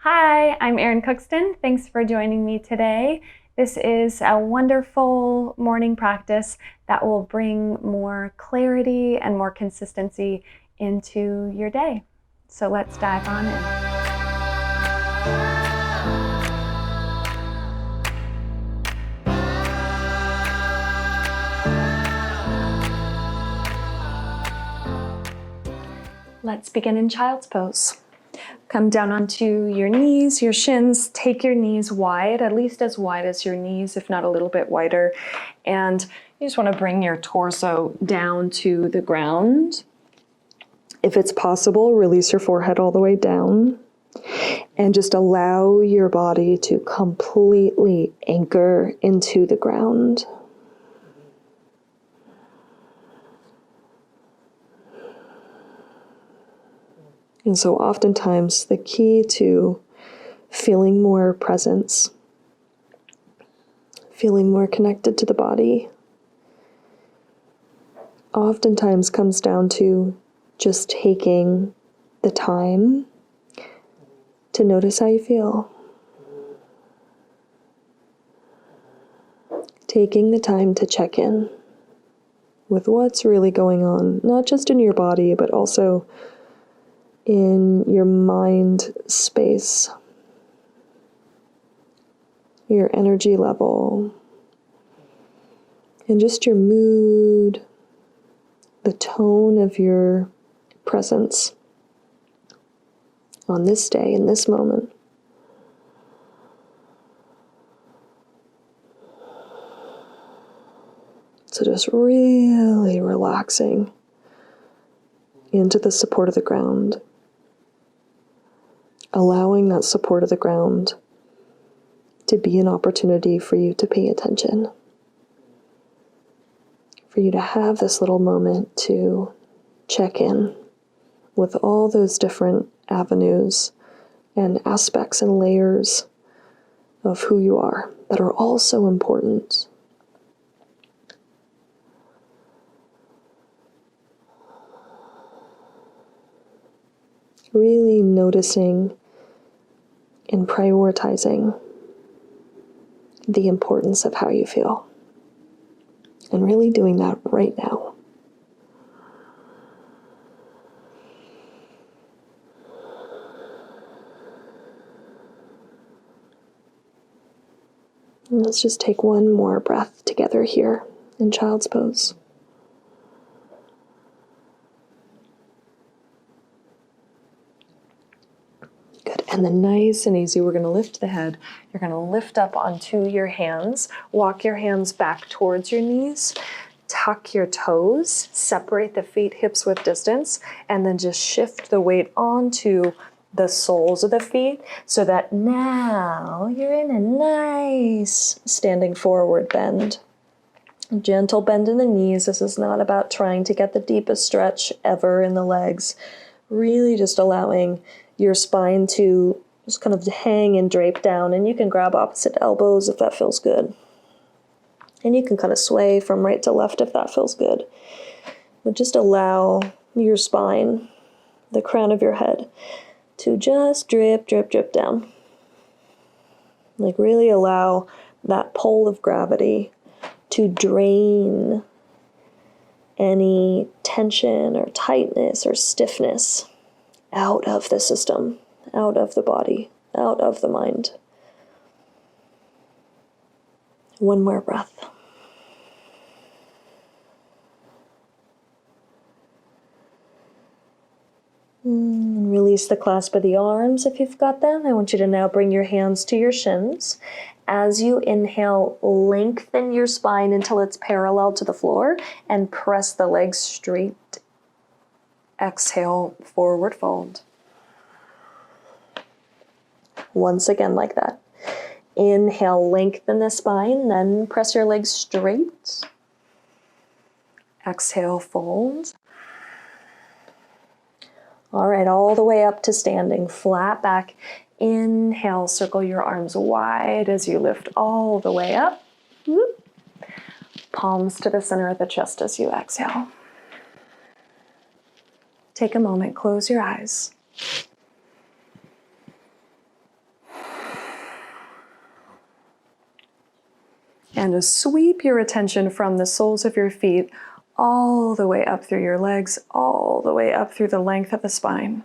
Hi, I'm Erin Cookston. Thanks for joining me today. This is a wonderful morning practice that will bring more clarity and more consistency into your day. So let's dive on in. Let's begin in child's pose. Come down onto your knees, your shins. Take your knees wide, at least as wide as your knees, if not a little bit wider. And you just want to bring your torso down to the ground. If it's possible, release your forehead all the way down. And just allow your body to completely anchor into the ground. And so oftentimes the key to feeling more presence, feeling more connected to the body, oftentimes comes down to just taking the time to notice how you feel. Taking the time to check in with what's really going on, not just in your body, but also in your mind space, your energy level, and just your mood, the tone of your presence on this day, in this moment. So just really relaxing into the support of the ground. Allowing that support of the ground to be an opportunity for you to pay attention, for you to have this little moment to check in with all those different avenues and aspects and layers of who you are that are all so important. Really noticing and prioritizing the importance of how you feel. And really doing that right now. And let's just take one more breath together here in child's pose. And then nice and easy, we're going to lift the head. You're going to lift up onto your hands. Walk your hands back towards your knees. Tuck your toes. Separate the feet, hips width distance. And then just shift the weight onto the soles of the feet so that now you're in a nice standing forward bend. Gentle bend in the knees. This is not about trying to get the deepest stretch ever in the legs. Really just allowing your spine to just kind of hang and drape down, and you can grab opposite elbows if that feels good. And you can kind of sway from right to left if that feels good. But just allow your spine, the crown of your head, to just drip, drip, drip down. Like really allow that pull of gravity to drain any tension or tightness or stiffness out of the system, out of the body, out of the mind. One more breath. And release the clasp of the arms if you've got them. I want you to now bring your hands to your shins. As you inhale, lengthen your spine until it's parallel to the floor and press the legs straight. Exhale, forward fold. Once again like that. Inhale, lengthen the spine, then press your legs straight. Exhale, fold. All right, all the way up to standing, flat back. Inhale, circle your arms wide as you lift all the way up. Palms to the center of the chest as you exhale. Take a moment, close your eyes. And just sweep your attention from the soles of your feet all the way up through your legs, all the way up through the length of the spine,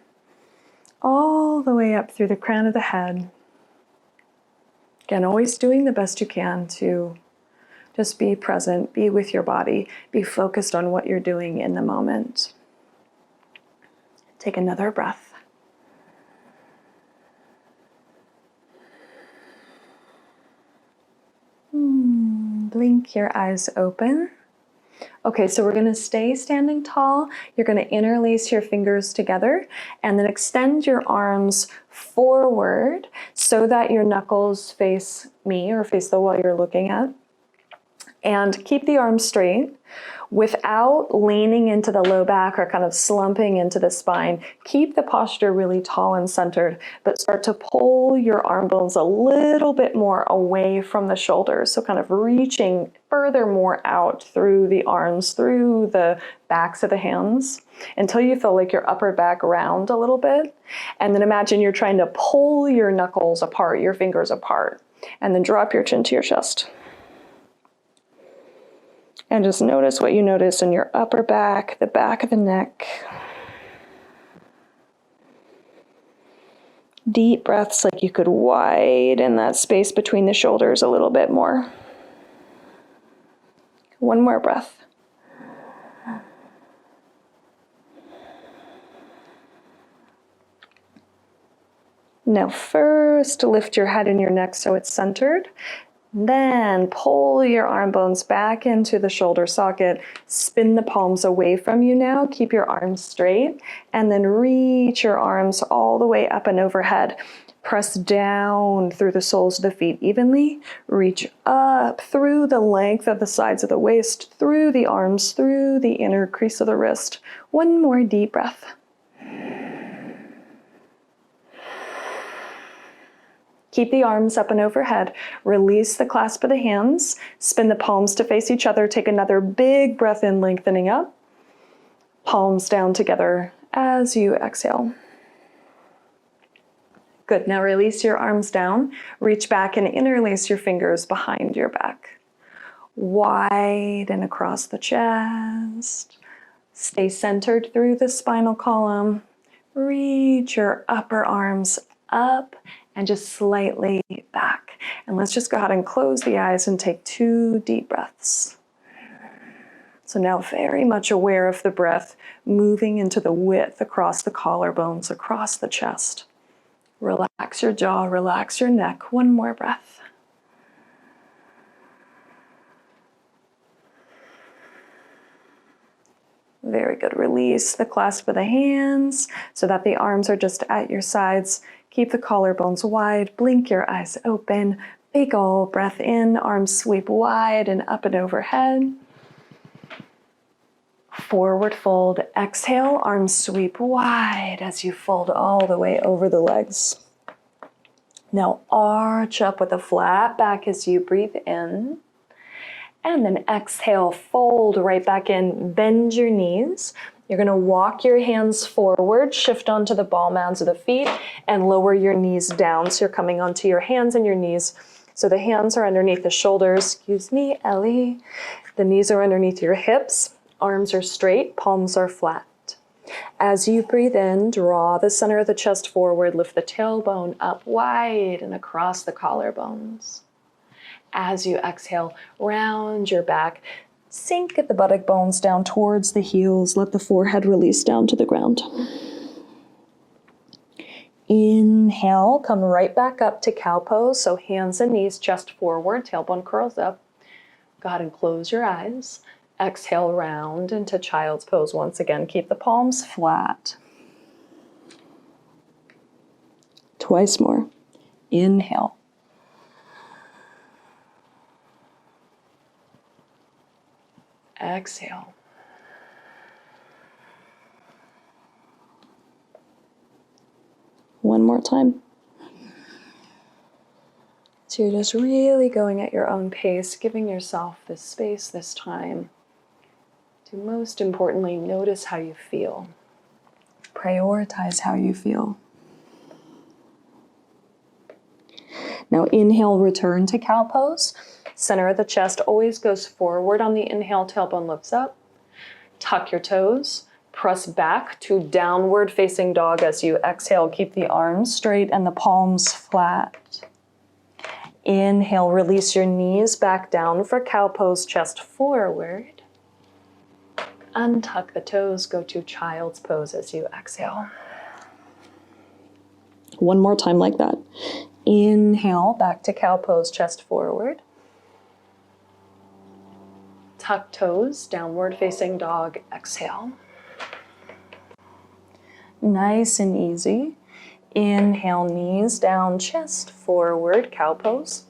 all the way up through the crown of the head. Again, always doing the best you can to just be present, be with your body, be focused on what you're doing in the moment. Take another breath. Blink your eyes open. Okay, so we're going to stay standing tall. You're going to interlace your fingers together and then extend your arms forward so that your knuckles face me or face the wall you're looking at. And keep the arms straight without leaning into the low back or kind of slumping into the spine. Keep the posture really tall and centered, but start to pull your arm bones a little bit more away from the shoulders. So kind of reaching further more out through the arms, through the backs of the hands, until you feel like your upper back round a little bit. And then imagine you're trying to pull your knuckles apart, your fingers apart, and then drop your chin to your chest. And just notice what you notice in your upper back, the back of the neck. Deep breaths, like you could widen that space between the shoulders a little bit more. One more breath. Now first lift your head and your neck so it's centered. Then pull your arm bones back into the shoulder socket. Spin the palms away from you now. Keep your arms straight. And then reach your arms all the way up and overhead. Press down through the soles of the feet evenly. Reach up through the length of the sides of the waist, through the arms, through the inner crease of the wrist. One more deep breath. Keep the arms up and overhead. Release the clasp of the hands. Spin the palms to face each other. Take another big breath in, lengthening up. Palms down together as you exhale. Good. Now release your arms down. Reach back and interlace your fingers behind your back. Widen across the chest. Stay centered through the spinal column. Reach your upper arms up and just slightly back. And let's just go ahead and close the eyes and take 2 deep breaths. So now very much aware of the breath moving into the width across the collarbones, across the chest. Relax your jaw, relax your neck. One more breath. Very good. Release the clasp of the hands so that the arms are just at your sides. Keep the collarbones wide. Blink your eyes open. Big old breath in. Arms sweep wide and up and overhead. Forward fold. Exhale. Arms sweep wide as you fold all the way over the legs. Now arch up with a flat back as you breathe in. And then exhale, fold right back in, bend your knees. You're gonna walk your hands forward, shift onto the ball mounds of the feet, and lower your knees down. So you're coming onto your hands and your knees. So the hands are underneath the shoulders. Excuse me, Ellie. The knees are underneath your hips. Arms are straight, palms are flat. As you breathe in, draw the center of the chest forward, lift the tailbone up wide and across the collarbones. As you exhale, round your back, sink the buttock bones down towards the heels, let the forehead release down to the ground. Inhale, come right back up to cow pose, so hands and knees, chest forward, tailbone curls up. Go ahead and close your eyes. Exhale, round into child's pose once again. Keep the palms flat. Twice more. Inhale. Exhale. One more time. So you're just really going at your own pace, giving yourself this space, this time, to most importantly, notice how you feel. Prioritize how you feel. Now inhale, return to cow pose. Center of the chest always goes forward on the inhale, tailbone lifts up. Tuck your toes, press back to downward facing dog as you exhale. Keep the arms straight and the palms flat. Inhale, release your knees back down for cow pose, chest forward. Untuck the toes, go to child's pose as you exhale. One more time like that. Inhale, back to cow pose, chest forward. Tuck toes, downward facing dog, exhale. Nice and easy. Inhale, knees down, chest forward, cow pose.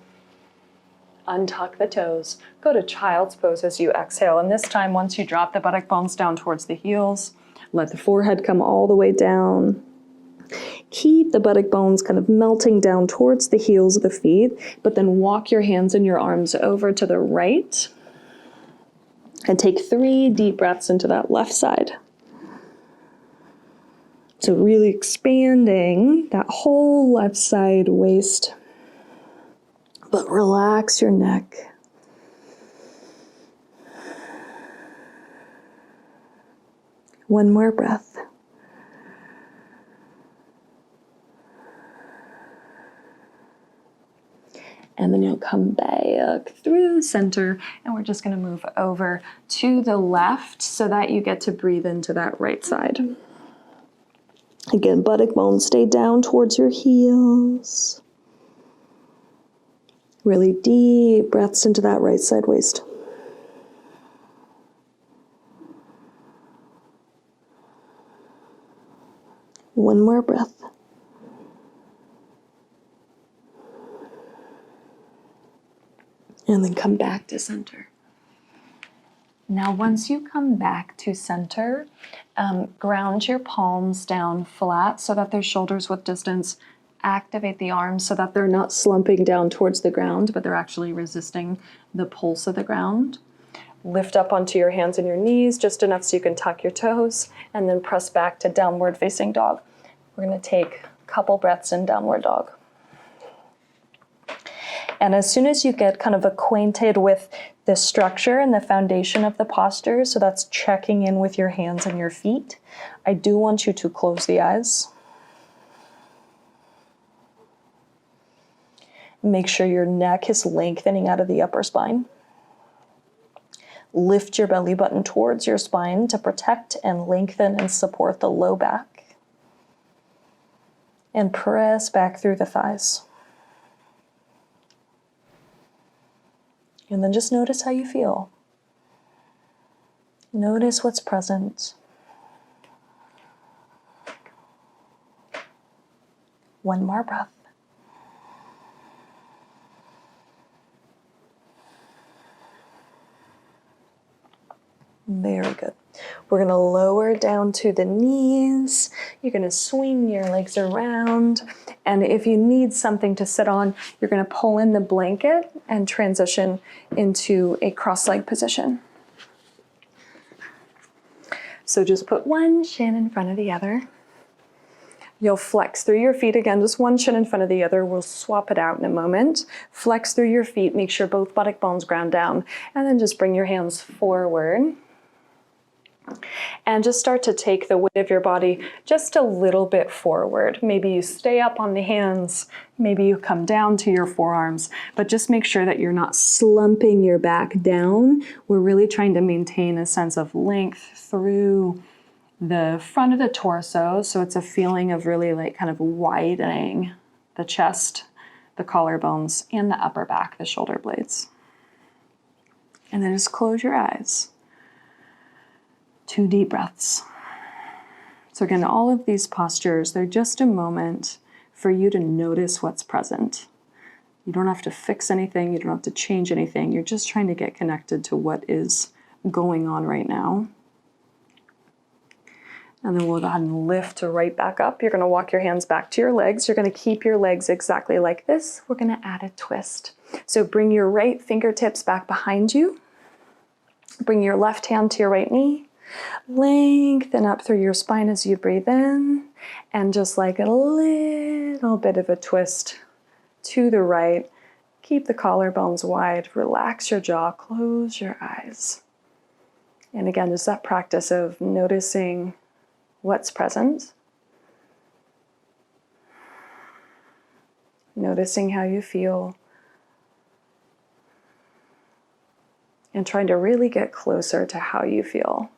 Untuck the toes, go to child's pose as you exhale. And this time, once you drop the buttock bones down towards the heels, let the forehead come all the way down. Keep the buttock bones kind of melting down towards the heels of the feet, but then walk your hands and your arms over to the right. And take 3 deep breaths into that left side. So really expanding that whole left side waist. But relax your neck. One more breath. And then you'll come back through center, and we're just going to move over to the left so that you get to breathe into that right side. Again, buttock bones stay down towards your heels. Really deep breaths into that right side waist. One more breath. And then come back to center. Now, once you come back to center, ground your palms down flat so that they're shoulders width distance. Activate the arms so that they're not slumping down towards the ground, but they're actually resisting the pulse of the ground. Lift up onto your hands and your knees just enough so you can tuck your toes, and then press back to downward facing dog. We're going to take a couple breaths in downward dog. And as soon as you get kind of acquainted with the structure and the foundation of the posture, so that's checking in with your hands and your feet, I do want you to close the eyes. Make sure your neck is lengthening out of the upper spine. Lift your belly button towards your spine to protect and lengthen and support the low back. And press back through the thighs. And then just notice how you feel. Notice what's present. One more breath. Very good. We're going to lower down to the knees. You're going to swing your legs around. And if you need something to sit on, you're going to pull in the blanket and transition into a cross-leg position. So just put one shin in front of the other. You'll flex through your feet again, just one shin in front of the other. We'll swap it out in a moment. Flex through your feet, make sure both buttock bones ground down, and then just bring your hands forward. And just start to take the weight of your body just a little bit forward. Maybe you stay up on the hands, maybe you come down to your forearms, but just make sure that you're not slumping your back down. We're really trying to maintain a sense of length through the front of the torso, so it's a feeling of really like kind of widening the chest, the collarbones, and the upper back, the shoulder blades. And then just close your eyes. 2 deep breaths. So again, all of these postures, they're just a moment for you to notice what's present. You don't have to fix anything, you don't have to change anything. You're just trying to get connected to what is going on right now. And then we'll go ahead and lift right back up. You're going to walk your hands back to your legs. You're going to keep your legs exactly like this. We're going to add a twist. So bring your right fingertips back behind you. Bring your left hand to your right knee. Lengthen up through your spine as you breathe in, and just like a little bit of a twist to the right. Keep the collarbones wide. Relax your jaw. Close your eyes. And again, just that practice of noticing what's present. Noticing how you feel. And trying to really get closer to how you feel.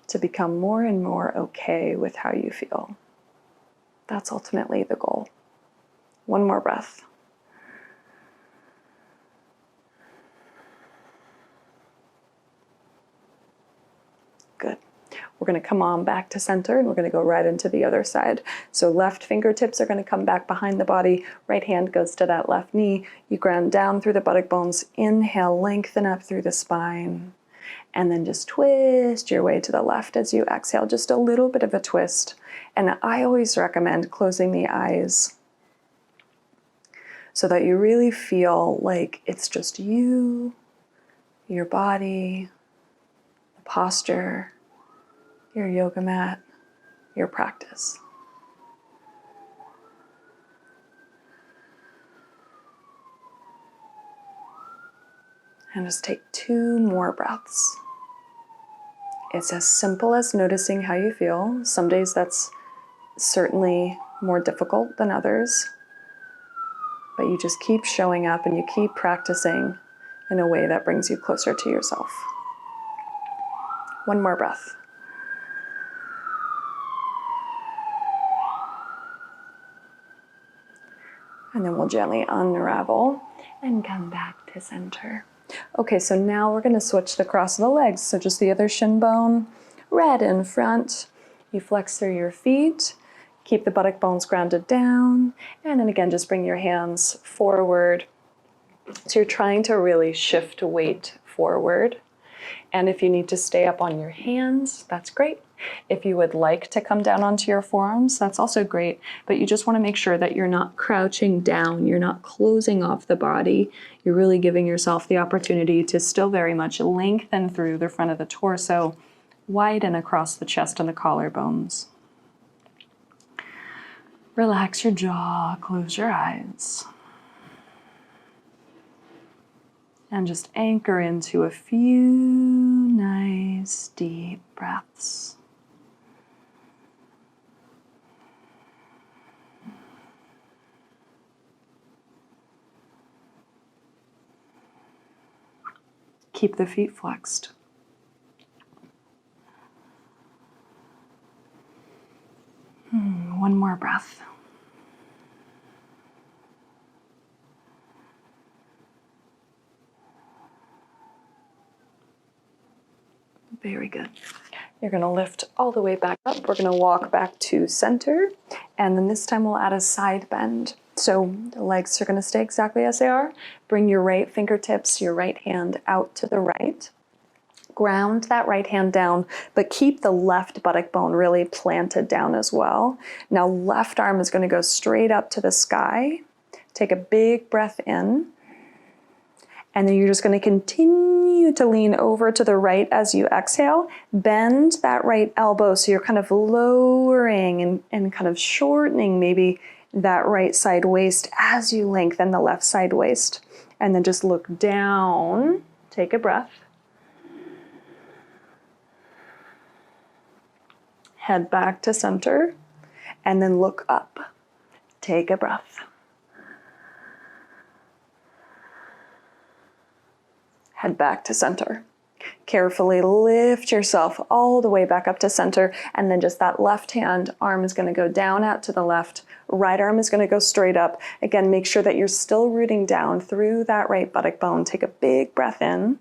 To become more and more okay with how you feel. That's ultimately the goal. One more breath. Good. We're going to come on back to center and we're going to go right into the other side. So left fingertips are going to come back behind the body. Right hand goes to that left knee. You ground down through the buttock bones. Inhale, lengthen up through the spine. And then just twist your way to the left as you exhale. Just a little bit of a twist. And I always recommend closing the eyes so that you really feel like it's just you, your body, the posture, your yoga mat, your practice. And just take 2 more breaths. It's as simple as noticing how you feel. Some days that's certainly more difficult than others. But you just keep showing up and you keep practicing in a way that brings you closer to yourself. 1 more breath. And then we'll gently unravel and come back to center. Okay, so now we're going to switch the cross of the legs. So just the other shin bone, right in front. You flex through your feet. Keep the buttock bones grounded down. And then again, just bring your hands forward. So you're trying to really shift weight forward. And if you need to stay up on your hands, that's great. If you would like to come down onto your forearms, that's also great. But you just want to make sure that you're not crouching down. You're not closing off the body. You're really giving yourself the opportunity to still very much lengthen through the front of the torso, widen across the chest and the collarbones. Relax your jaw, close your eyes. And just anchor into a few nice deep breaths. Keep the feet flexed. One more breath. Very good. You're going to lift all the way back up. We're going to walk back to center. And then this time we'll add a side bend. So the legs are going to stay exactly as they are. Bring your right fingertips, your right hand out to the right. Ground that right hand down, but keep the left buttock bone really planted down as well. Now left arm is going to go straight up to the sky. Take a big breath in. And then you're just going to continue to lean over to the right as you exhale. Bend that right elbow so you're kind of lowering and kind of shortening maybe that right side waist as you lengthen the left side waist. And then just look down. Take a breath. Head back to center. And then look up. Take a breath. Head back to center. Carefully lift yourself all the way back up to center, and then just that left hand arm is going to go down out to the left. Right arm is going to go straight up. Again, make sure that you're still rooting down through that right buttock bone. Take a big breath in.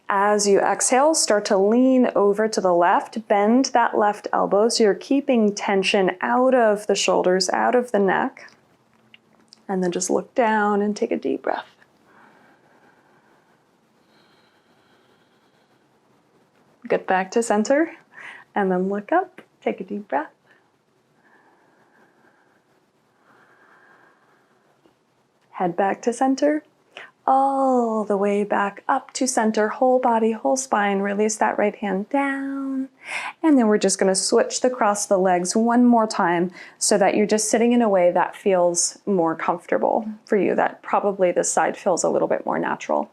As you exhale, start to lean over to the left. Bend that left elbow so you're keeping tension out of the shoulders, out of the neck. And then just look down and take a deep breath. Get back to center, and then look up, take a deep breath. Head back to center, all the way back up to center, whole body, whole spine. Release that right hand down. And then we're just going to switch across the legs one more time so that you're just sitting in a way that feels more comfortable for you, that probably this side feels a little bit more natural.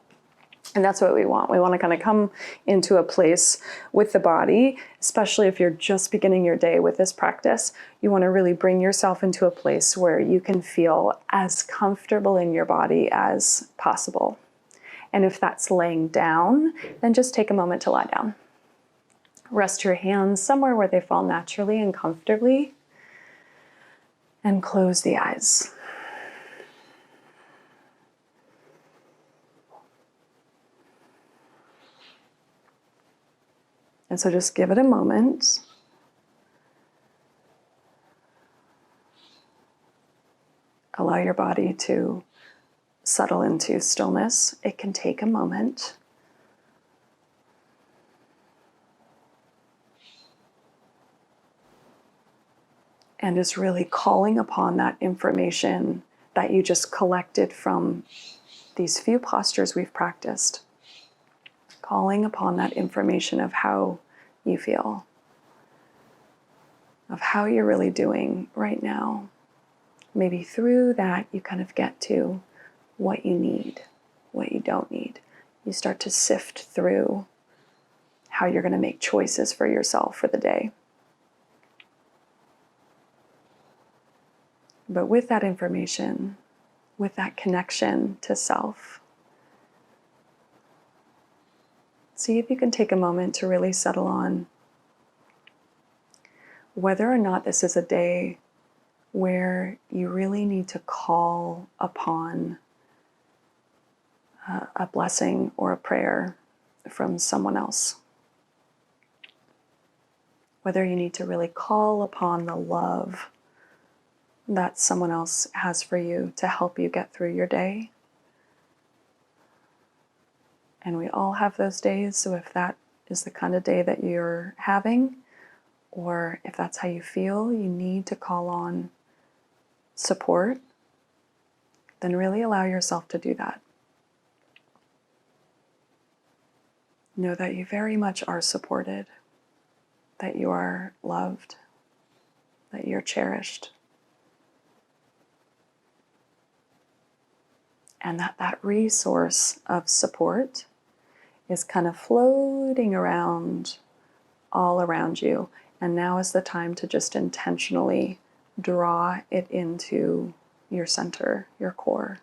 And that's what we want. We want to kind of come into a place with the body, especially if you're just beginning your day with this practice. You want to really bring yourself into a place where you can feel as comfortable in your body as possible. And if that's laying down, then just take a moment to lie down. Rest your hands somewhere where they fall naturally and comfortably, and close the eyes. And so just give it a moment. Allow your body to settle into stillness. It can take a moment. And is really calling upon that information that you just collected from these few postures we've practiced. Calling upon that information of how you feel, of how you're really doing right now. Maybe through that you kind of get to what you need, what you don't need. You start to sift through how you're going to make choices for yourself for the day. But with that information, with that connection to self, see if you can take a moment to really settle on whether or not this is a day where you really need to call upon a blessing or a prayer from someone else. Whether you need to really call upon the love that someone else has for you to help you get through your day. And we all have those days, so if that is the kind of day that you're having, or if that's how you feel, you need to call on support, then really allow yourself to do that. Know that you very much are supported, that you are loved, that you're cherished, and that resource of support is kind of floating around all around you. And now is the time to just intentionally draw it into your center, your core.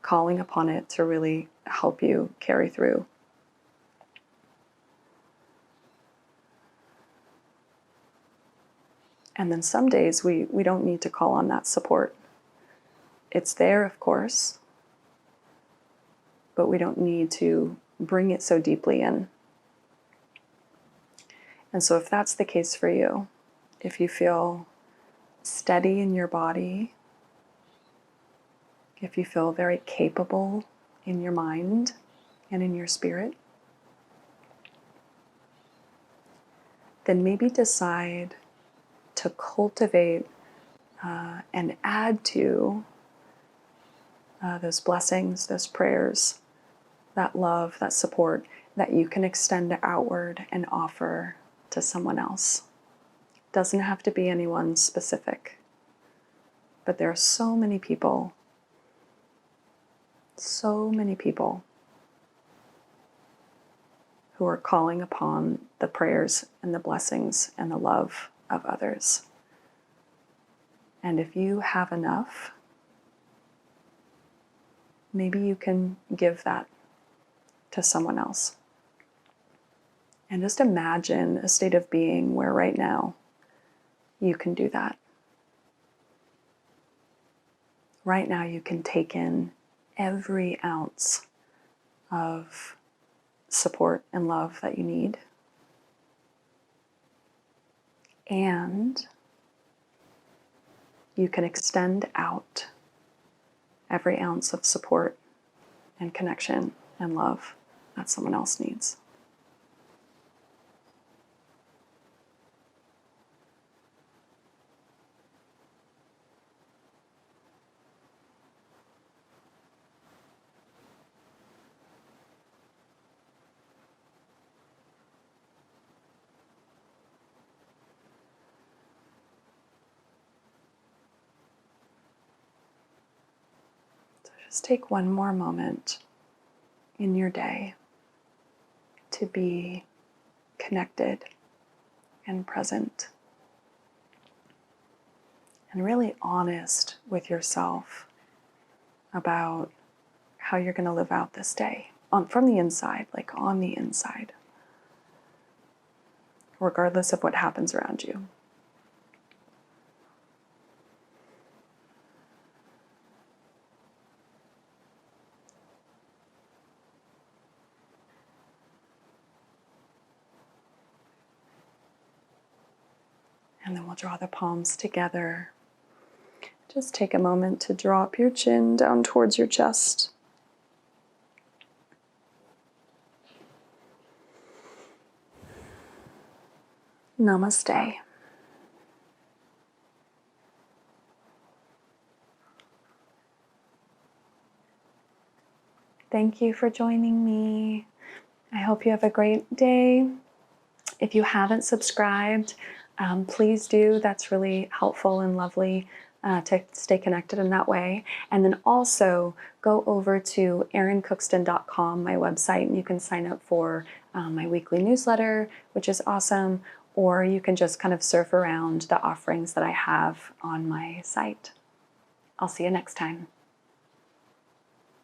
Calling upon it to really help you carry through. And then some days we don't need to call on that support. It's there, of course, but we don't need to bring it so deeply in. And so if that's the case for you, if you feel steady in your body, if you feel very capable in your mind and in your spirit, then maybe decide to cultivate and add to those blessings, those prayers, that love, that support that you can extend outward and offer to someone else. Doesn't have to be anyone specific, but there are so many people who are calling upon the prayers and the blessings and the love of others. And if you have enough, maybe you can give that to someone else. And just imagine a state of being where right now you can do that. Right now you can take in every ounce of support and love that you need. And you can extend out every ounce of support and connection and love that someone else needs. Just take one more moment in your day to be connected and present and really honest with yourself about how you're going to live out this day from the inside, like on the inside, regardless of what happens around you. And then we'll draw the palms together. Just take a moment to drop your chin down towards your chest. Namaste. Thank you for joining me. I hope you have a great day. If you haven't subscribed, please do. That's really helpful and lovely to stay connected in that way. And then also go over to erincookston.com, my website, and you can sign up for my weekly newsletter, which is awesome, or you can just kind of surf around the offerings that I have on my site. I'll see you next time.